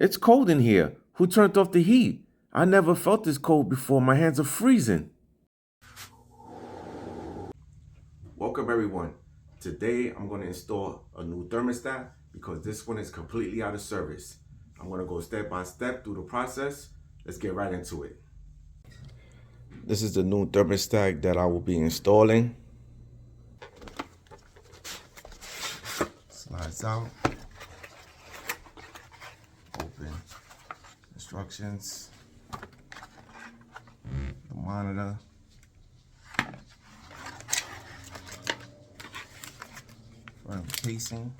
It's cold in here. Who turned off the heat? I never felt this cold before. My hands are freezing. Welcome everyone. Today I'm going to install a new thermostat because this one is completely out of service. I'm going to go step by step through the process. Let's get right into it. This is the new thermostat that I will be installing. Slides out. Open. Instructions. The monitor. Front casing.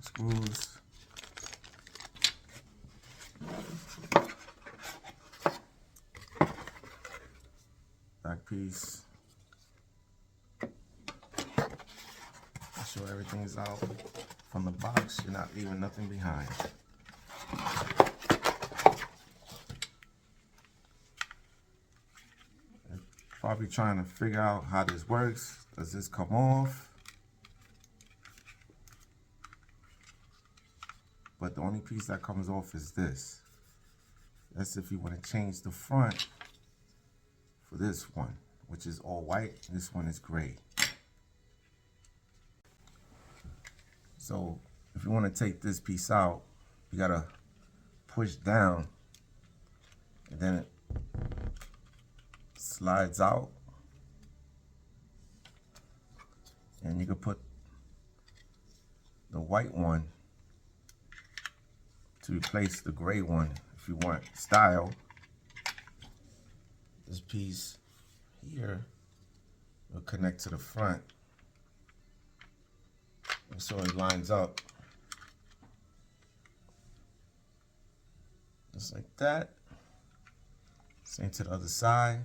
Screws. Back piece. Make sure everything is out from the box. You're not leaving nothing behind. You're probably trying to figure out how this works. Does this come off? But the only piece that comes off is this. That's if you want to change the front for this one, which is all white. This one is gray. So if you want to take this piece out, you gotta push down, and then it slides out, and you can put the white one to replace the gray one if you want style. This piece here will connect to the front, and so it lines up just like that. Same to the other side,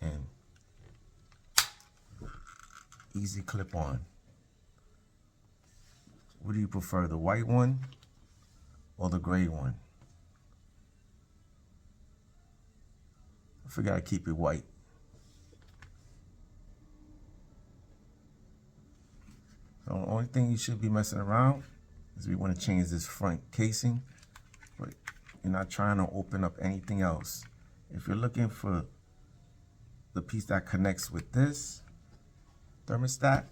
and easy clip on. What do you prefer, the white one or the gray one? I figure I keep it white. So the only thing you should be messing around is we want to change this front casing, but you're not trying to open up anything else. If you're looking for the piece that connects with this thermostat,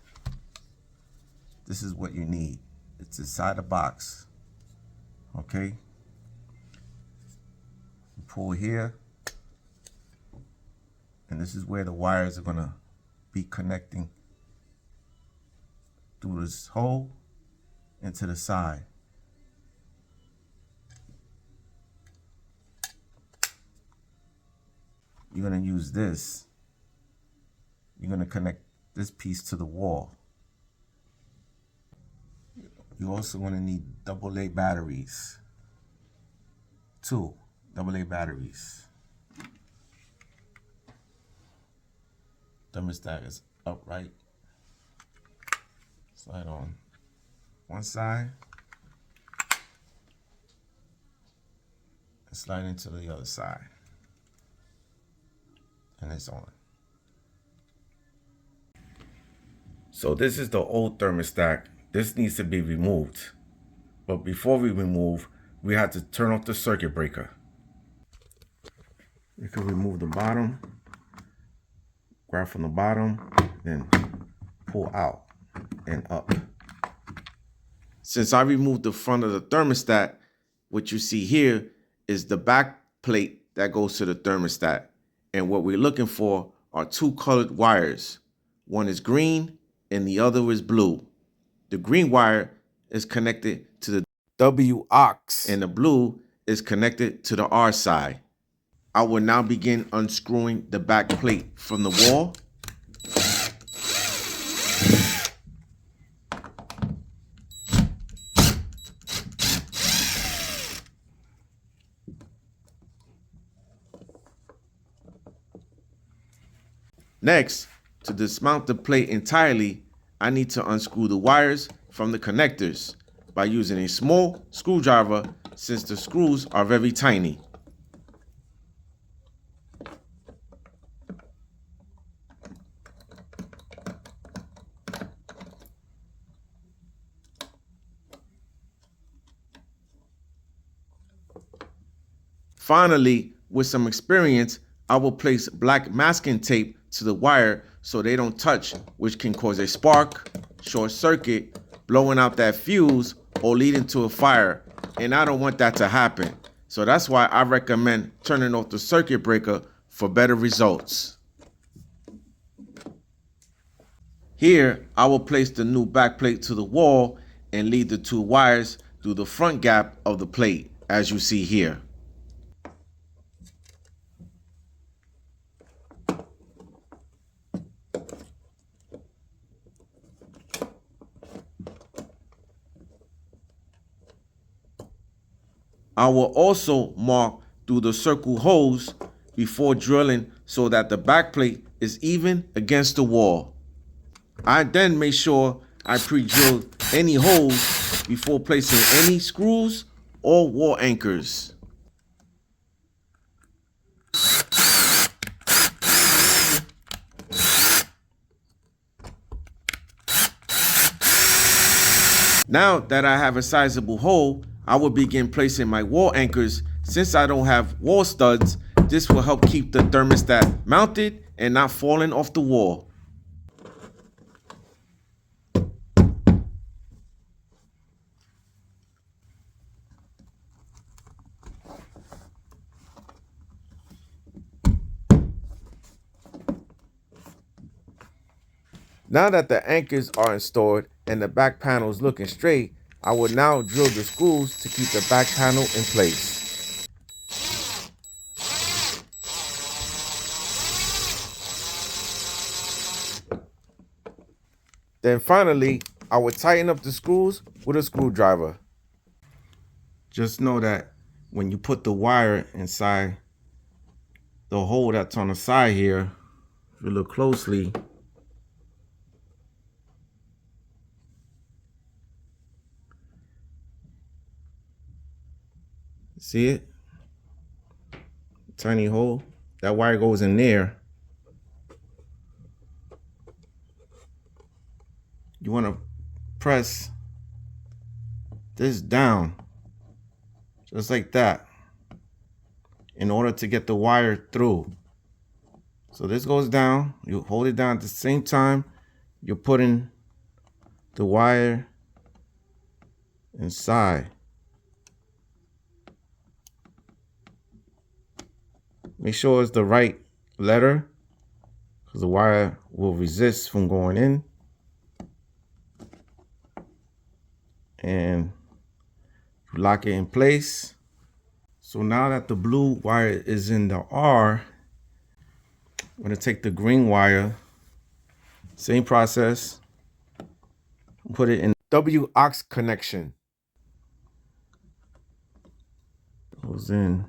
this is what you need. It's inside the box. Okay? You pull here, and this is where the wires are gonna be connecting through this hole into the side. You're gonna use this. You're gonna connect this piece to the wall. You're also gonna need AA batteries. 2 AA batteries. Thermostat is upright. Slide on one side and slide into the other side, and it's on. So this is the old thermostat. This needs to be removed. But before we remove, we have to turn off the circuit breaker. You can remove the bottom, grab from the bottom, then pull out and up. Since I removed the front of the thermostat, what you see here is the back plate that goes to the thermostat. And what we're looking for are 2 colored wires. One is green and the other is blue. The green wire is connected to the W aux, and the blue is connected to the R side. I will now begin unscrewing the back plate from the wall. Next, to dismount the plate entirely, I need to unscrew the wires from the connectors by using a small screwdriver since the screws are very tiny. Finally, with some experience, I will place black masking tape to the wire so they don't touch, which can cause a spark, short circuit, blowing out that fuse, or leading to a fire. And I don't want that to happen. So that's why I recommend turning off the circuit breaker for better results. Here, I will place the new back plate to the wall and lead the two wires through the front gap of the plate, as you see here. I will also mark through the circle holes before drilling so that the back plate is even against the wall. I then make sure I pre-drill any holes before placing any screws or wall anchors. Now that I have a sizable hole, I will begin placing my wall anchors. Since I don't have wall studs, this will help keep the thermostat mounted and not falling off the wall. Now that the anchors are installed and the back panel is looking straight, I will now drill the screws to keep the back panel in place. Then finally, I will tighten up the screws with a screwdriver. Just know that when you put the wire inside the hole that's on the side here, if you look closely, see it? Tiny hole. That wire goes in there. You want to press this down, just like that, in order to get the wire through. So this goes down. You hold it down at the same time you're putting the wire inside. Make sure it's the right letter because the wire will resist from going in. And lock it in place. So now that the blue wire is in the R, I'm going to take the green wire, same process, put it in W aux connection. Goes in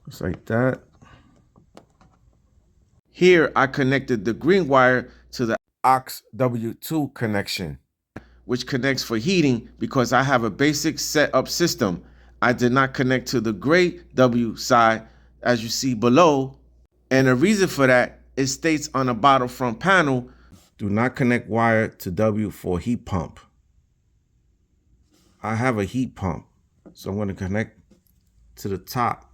just like that. Here I connected the green wire to the aux W2 connection, which connects for heating because I have a basic setup system. I did not connect to the gray W side as you see below. And the reason for that, it states on the bottom front panel, do not connect wire to W for heat pump. I have a heat pump, so I'm going to connect to the top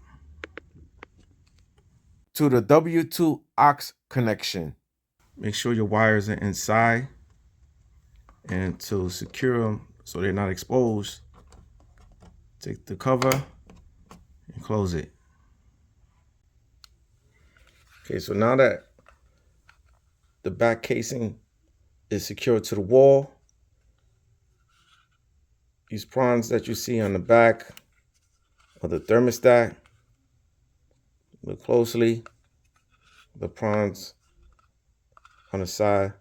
to the W2 aux connection. Make sure your wires are inside, and to secure them so they're not exposed, take the cover and close it. Okay, so now that the back casing is secured to the wall, these prongs that you see on the back of the thermostat, look closely, the prongs on the side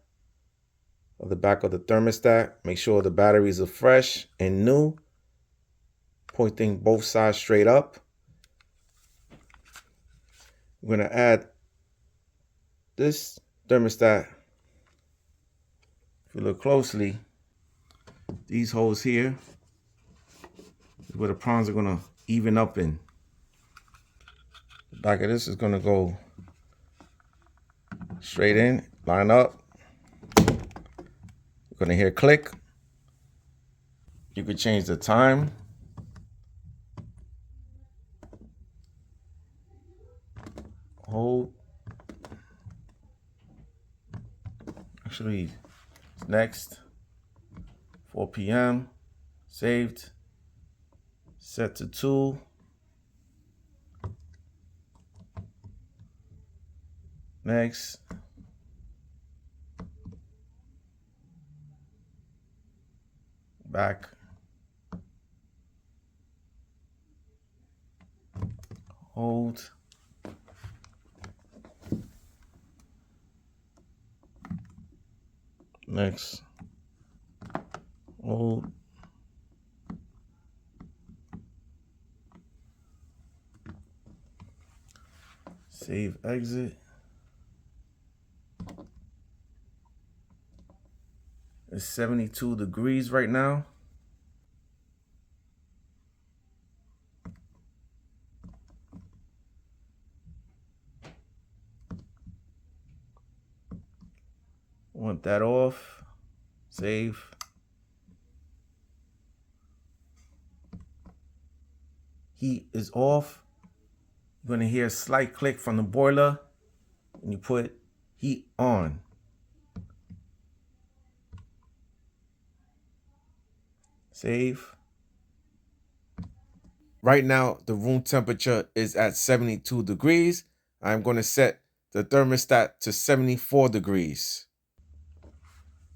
of the back of the thermostat. Make sure the batteries are fresh and new, pointing both sides straight up. We're going to add this thermostat. If you look closely, these holes here is where the prongs are going to even up in. The back of this is going to go straight in, line up. You're going to hear click. You could change the time Actually, next, 4 p.m. Saved. Set to 2. Next. Back. Hold. Next. Hold. Save, exit. It's 72 degrees right now. Want that off. Save. Heat is off. You're gonna hear a slight click from the boiler and you put heat on. Save. Right now, the room temperature is at 72 degrees. I'm going to set the thermostat to 74 degrees.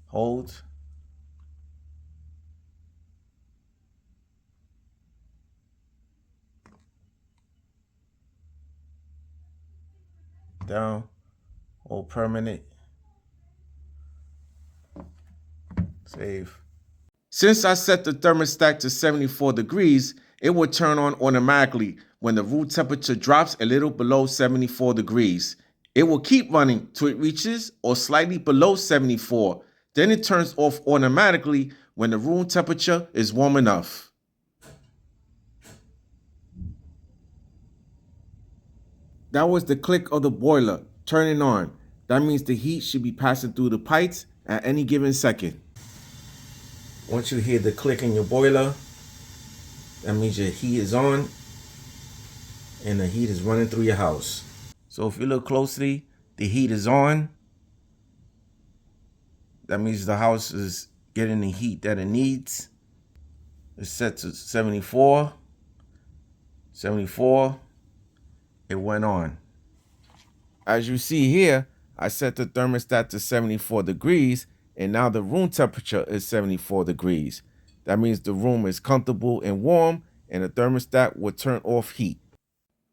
Hold. Down. Hold permanent. Save. Since I set the thermostat to 74 degrees, it will turn on automatically when the room temperature drops a little below 74 degrees. It will keep running till it reaches or slightly below 74. Then it turns off automatically when the room temperature is warm enough. That was the click of the boiler turning on. That means the heat should be passing through the pipes at any given second. Once you hear the click in your boiler, that means your heat is on and the heat is running through your house. So if you look closely, the heat is on. That means the house is getting the heat that it needs. It's set to 74. 74. It went on. As you see here, I set the thermostat to 74 degrees and now the room temperature is 74 degrees. That means the room is comfortable and warm and the thermostat will turn off heat.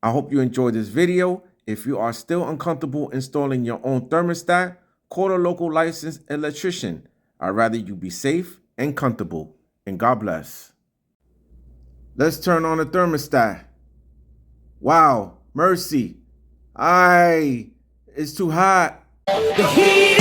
I hope you enjoyed this video. If you are still uncomfortable installing your own thermostat, call a local licensed electrician. I'd rather you be safe and comfortable. And God bless. Let's turn on the thermostat. Wow, mercy. It's too hot. The heat